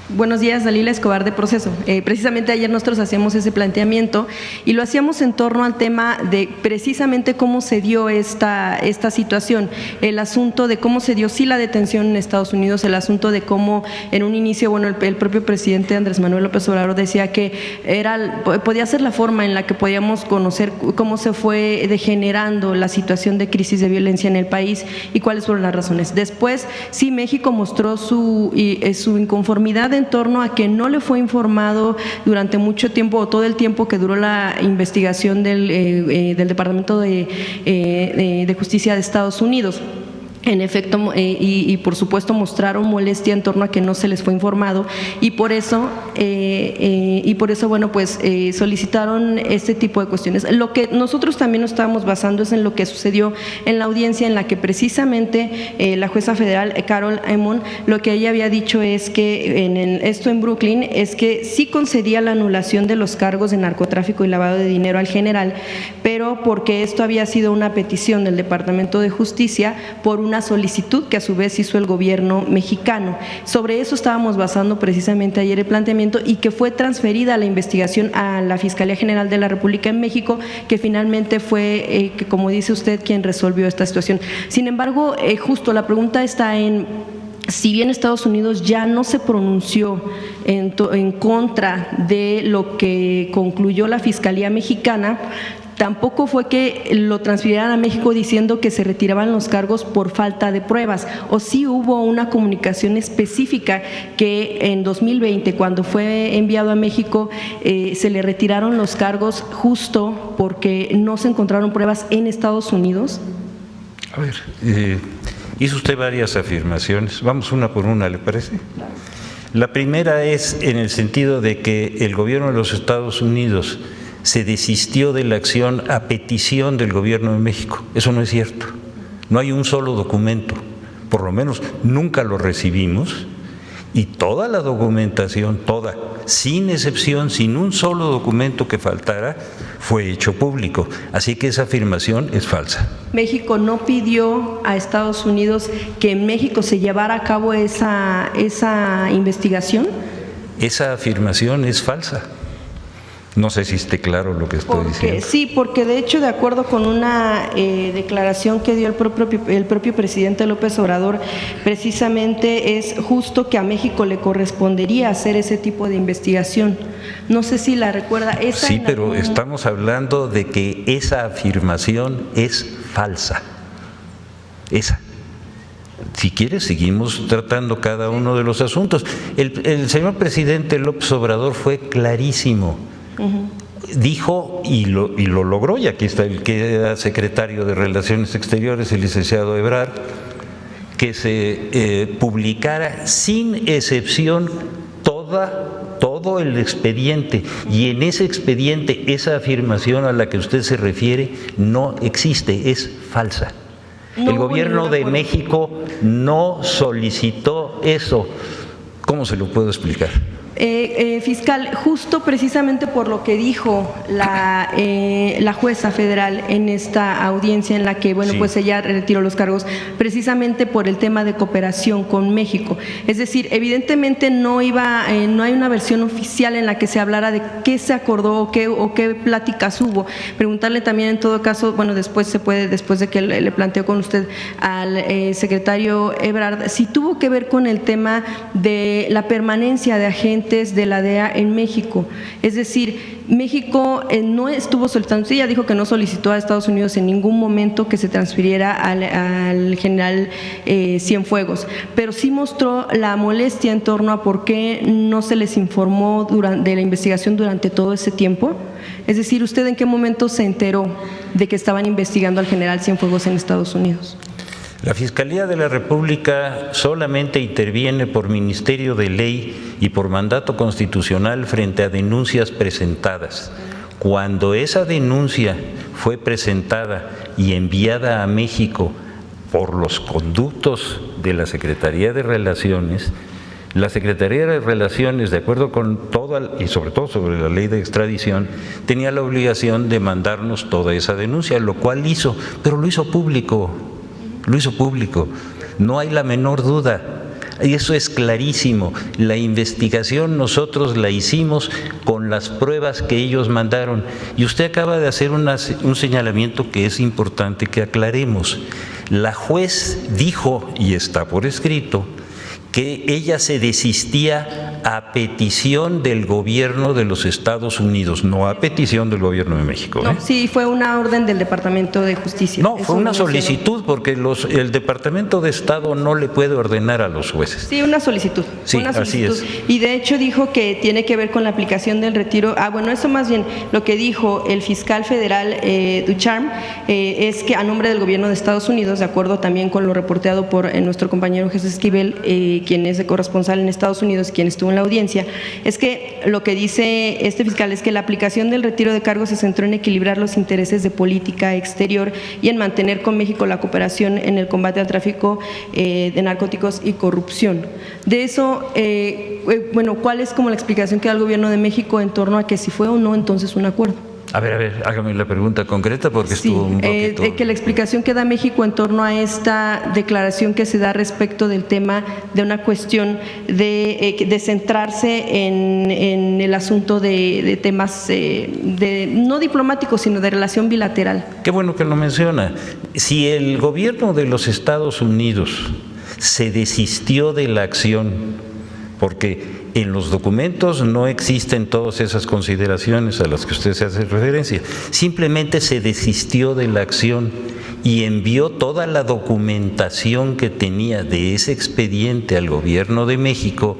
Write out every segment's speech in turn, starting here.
Buenos días, Dalila Escobar de Proceso. Precisamente ayer nosotros hacíamos ese planteamiento y lo hacíamos en torno al tema de precisamente cómo se dio esta situación, el asunto de cómo se dio sí la detención en Estados Unidos, el asunto de cómo en un inicio, bueno, el propio presidente Andrés Manuel López Obrador decía que podía ser la forma en la que podíamos conocer cómo se fue degenerando la situación de crisis de violencia en el país y cuáles fueron las razones. Después, sí, México mostró su inconformidad en torno a que no le fue informado durante mucho tiempo o todo el tiempo que duró la investigación del Departamento de Justicia de Estados Unidos. En efecto, y por supuesto mostraron molestia en torno a que no se les fue informado y por eso bueno, pues solicitaron este tipo de cuestiones. Lo que nosotros también nos estábamos basando es en lo que sucedió en la audiencia en la que precisamente la jueza federal Carol Emon, lo que ella había dicho es que esto en Brooklyn es que sí concedía la anulación de los cargos de narcotráfico y lavado de dinero al general, pero porque esto había sido una petición del Departamento de Justicia por una solicitud que a su vez hizo el gobierno mexicano. Sobre eso estábamos basando precisamente ayer el planteamiento y que fue transferida la investigación a la Fiscalía General de la República en México, que finalmente fue, que como dice usted, quien resolvió esta situación. Sin embargo, justo la pregunta está en… Si bien Estados Unidos ya no se pronunció en contra de lo que concluyó la Fiscalía Mexicana, tampoco fue que lo transfirieran a México diciendo que se retiraban los cargos por falta de pruebas, o sí hubo una comunicación específica que en 2020, cuando fue enviado a México, se le retiraron los cargos justo porque no se encontraron pruebas en Estados Unidos. A ver, hizo usted varias afirmaciones, vamos una por una, ¿le parece? La primera es en el sentido de que el gobierno de los Estados Unidos se desistió de la acción a petición del gobierno de México. Eso no es cierto. No hay un solo documento, por lo menos nunca lo recibimos, y toda la documentación, toda, sin excepción, sin un solo documento que faltara, fue hecho público. Así que esa afirmación es falsa. México no pidió a Estados Unidos que en México se llevara a cabo esa investigación. Esa afirmación es falsa. No sé si esté claro lo que estoy diciendo. Sí, porque de hecho, de acuerdo con una declaración que dio el propio presidente López Obrador, precisamente es justo que a México le correspondería hacer ese tipo de investigación. No sé si la recuerda. Sí, pero estamos hablando de que esa afirmación es falsa. Esa. Si quieres, seguimos tratando cada uno de los asuntos. El señor presidente López Obrador fue clarísimo. Dijo y lo logró, y aquí está el que era secretario de Relaciones Exteriores, el licenciado Ebrard, que se publicara sin excepción todo el expediente, y en ese expediente esa afirmación a la que usted se refiere no existe, es falsa. El gobierno de México no solicitó eso. ¿Cómo se lo puedo explicar? Fiscal, justo precisamente por lo que dijo la jueza federal en esta audiencia en la que, bueno, sí, pues ella retiró los cargos, precisamente por el tema de cooperación con México. Es decir, evidentemente no hay una versión oficial en la que se hablara de qué se acordó o qué pláticas hubo. Preguntarle también en todo caso, bueno, después de que le planteó con usted al secretario Ebrard, si tuvo que ver con el tema de la permanencia de agentes de la DEA en México. Es decir, México no estuvo solicitando, ella dijo que no solicitó a Estados Unidos en ningún momento que se transfiriera al general Cienfuegos, pero sí mostró la molestia en torno a por qué no se les informó de la investigación durante todo ese tiempo. Es decir, ¿usted en qué momento se enteró de que estaban investigando al general Cienfuegos en Estados Unidos? La Fiscalía de la República solamente interviene por ministerio de ley y por mandato constitucional frente a denuncias presentadas. Cuando esa denuncia fue presentada y enviada a México por los conductos de la Secretaría de Relaciones, la Secretaría de Relaciones, de acuerdo con toda, y sobre todo sobre la ley de extradición, tenía la obligación de mandarnos toda esa denuncia, lo cual hizo, pero lo hizo público. Lo hizo público, no hay la menor duda. Y eso es clarísimo. La investigación nosotros la hicimos con las pruebas que ellos mandaron. Y usted acaba de hacer un señalamiento que es importante que aclaremos. La juez dijo, y está por escrito, que ella se desistía a petición del gobierno de los Estados Unidos, no a petición del gobierno de México. No, sí, fue una orden del Departamento de Justicia. No, Eso fue una lo mencionó. solicitud, porque el Departamento de Estado no le puede ordenar a los jueces. Sí, una solicitud. Sí, una así solicitud. es. Y de hecho dijo que tiene que ver con la aplicación del retiro. Bueno, eso más bien lo que dijo el fiscal federal Ducharme es que a nombre del gobierno de Estados Unidos, de acuerdo también con lo reporteado por nuestro compañero Jesús Esquivel, quien es de corresponsal en Estados Unidos, quien estuvo en la audiencia, es que lo que dice este fiscal es que la aplicación del retiro de cargos se centró en equilibrar los intereses de política exterior y en mantener con México la cooperación en el combate al tráfico de narcóticos y corrupción. De eso, bueno, ¿cuál es como la explicación que da el gobierno de México en torno a que si fue o no entonces un acuerdo? A ver, hágame la pregunta concreta porque Sí, estuvo un poquito… que la explicación que da México en torno a esta declaración que se da respecto del tema de una cuestión de centrarse en el asunto de temas no diplomáticos, sino de relación bilateral. Qué bueno que lo menciona. Si el gobierno de los Estados Unidos se desistió de la acción, porque en los documentos no existen todas esas consideraciones a las que usted se hace referencia, simplemente se desistió de la acción y envió toda la documentación que tenía de ese expediente al gobierno de México,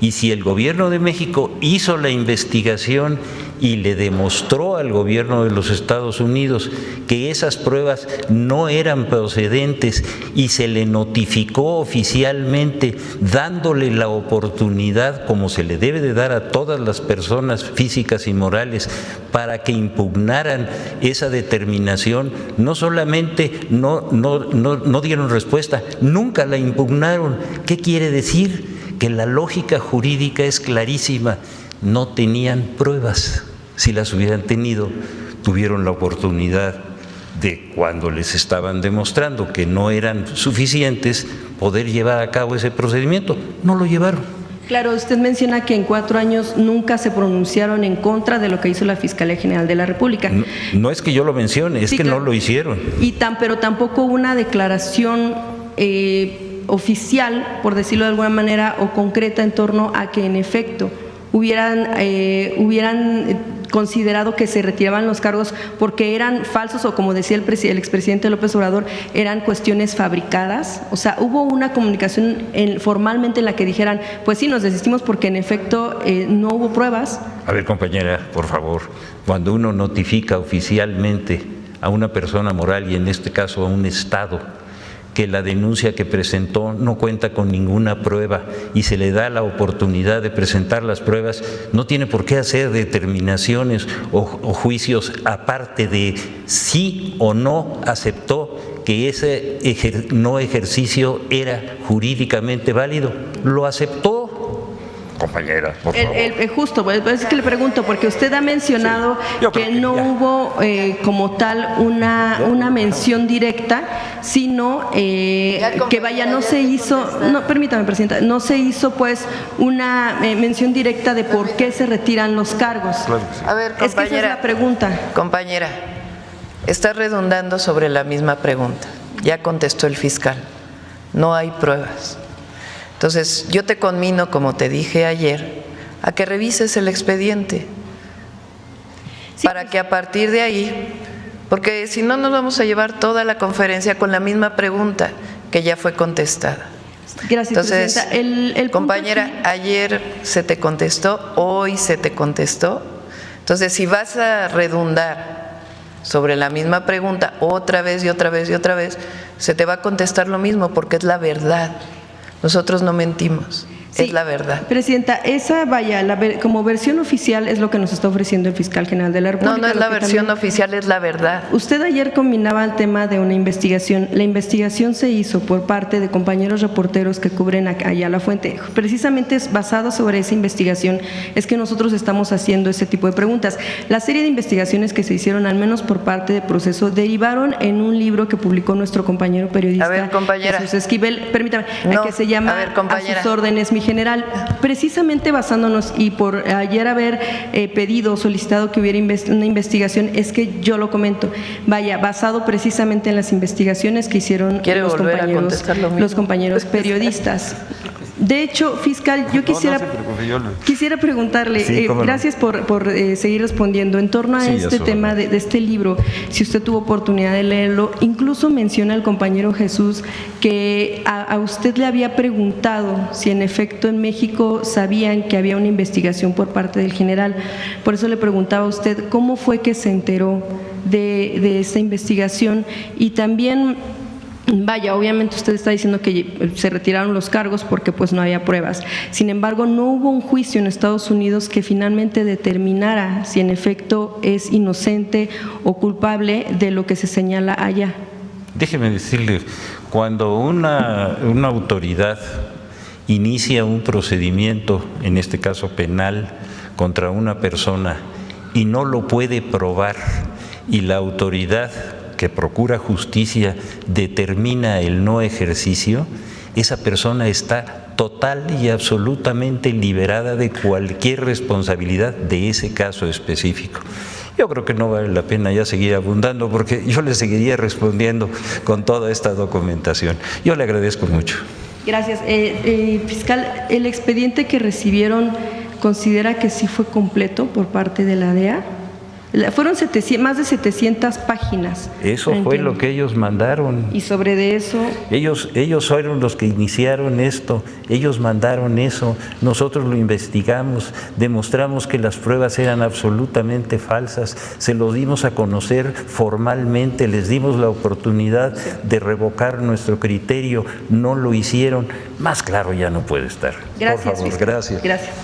y si el gobierno de México hizo la investigación y le demostró al gobierno de los Estados Unidos que esas pruebas no eran procedentes y se le notificó oficialmente dándole la oportunidad, como se le debe de dar a todas las personas físicas y morales, para que impugnaran esa determinación, no solamente no dieron respuesta, nunca la impugnaron. ¿Qué quiere decir? Que la lógica jurídica es clarísima, no tenían pruebas. Si las hubieran tenido, tuvieron la oportunidad de, cuando les estaban demostrando que no eran suficientes, poder llevar a cabo ese procedimiento. No lo llevaron. Claro, usted menciona que en 4 años nunca se pronunciaron en contra de lo que hizo la Fiscalía General de la República. No es que yo lo mencione, es Sí, que claro. no lo hicieron. Pero tampoco una declaración oficial, por decirlo de alguna manera, o concreta en torno a que en efecto hubieran considerado que se retiraban los cargos porque eran falsos, o como decía el expresidente López Obrador, eran cuestiones fabricadas. O sea, hubo una comunicación formalmente en la que dijeran, pues sí, nos desistimos porque en efecto no hubo pruebas. A ver, compañera, por favor, cuando uno notifica oficialmente a una persona moral, y en este caso a un Estado, que la denuncia que presentó no cuenta con ninguna prueba y se le da la oportunidad de presentar las pruebas, no tiene por qué hacer determinaciones o juicios aparte de sí o no aceptó que ese no ejercicio era jurídicamente válido. Lo aceptó. Compañera, por favor. Justo, pues es que le pregunto, porque usted ha mencionado que no hubo como tal una mención directa, sino que vaya, no se hizo, no, permítame, Presidenta, no se hizo pues una mención directa de por qué se retiran los cargos. Claro que sí. A ver, compañera. Es que esa es la pregunta. Compañera, está redundando sobre la misma pregunta. Ya contestó el fiscal. No hay pruebas. Entonces, yo te conmino, como te dije ayer, a que revises el expediente, Sí, para que a partir de ahí, porque si no nos vamos a llevar toda la conferencia con la misma pregunta que ya fue contestada. Gracias, Entonces, Presidenta. El punto compañera, aquí- ayer se te contestó, hoy se te contestó. Entonces, si vas a redundar sobre la misma pregunta otra vez y otra vez y otra vez, se te va a contestar lo mismo porque es la verdad. Nosotros no mentimos. Sí, es la verdad. Presidenta, esa como versión oficial es lo que nos está ofreciendo el fiscal general de la República. No, no es la versión oficial, es la verdad. Usted ayer combinaba el tema de una investigación. La investigación se hizo por parte de compañeros reporteros que cubren allá la fuente. Precisamente es basado sobre esa investigación es que nosotros estamos haciendo ese tipo de preguntas. La serie de investigaciones que se hicieron, al menos por parte de Proceso, derivaron en un libro que publicó nuestro compañero periodista A ver, compañera. Jesús Esquivel, permítame, No, que se llama a ver, compañera. A sus órdenes, mi general. Precisamente basándonos y por ayer haber pedido, solicitado que hubiera una investigación, es que yo lo comento. Vaya, basado precisamente en las investigaciones que hicieron ¿Quiere volver a contestar lo mismo? los compañeros periodistas. De hecho, fiscal, yo quisiera preguntarle, Sí, cómo no. gracias por seguir respondiendo, en torno a Sí, este eso, tema de este libro, si usted tuvo oportunidad de leerlo, incluso menciona el compañero Jesús que a usted le había preguntado si en efecto en México sabían que había una investigación por parte del general. Por eso le preguntaba a usted cómo fue que se enteró de esta investigación y también... Vaya, obviamente usted está diciendo que se retiraron los cargos porque pues no había pruebas. Sin embargo, no hubo un juicio en Estados Unidos que finalmente determinara si en efecto es inocente o culpable de lo que se señala allá. Déjeme decirle, cuando una autoridad inicia un procedimiento, en este caso penal, contra una persona y no lo puede probar y la autoridad que procura justicia determina el no ejercicio, esa persona está total y absolutamente liberada de cualquier responsabilidad de ese caso específico. Yo creo que no vale la pena ya seguir abundando porque yo le seguiría respondiendo con toda esta documentación. Yo le agradezco mucho. Gracias. Fiscal, ¿el expediente que recibieron considera que sí fue completo por parte de la DEA? Fueron más de 700 páginas. Eso fue lo que ellos mandaron. Y sobre de eso... Ellos fueron los que iniciaron esto, ellos mandaron eso, nosotros lo investigamos, demostramos que las pruebas eran absolutamente falsas, se los dimos a conocer formalmente, les dimos la oportunidad de revocar nuestro criterio, no lo hicieron. Más claro ya no puede estar. Gracias, por favor, fiscal. gracias. Gracias.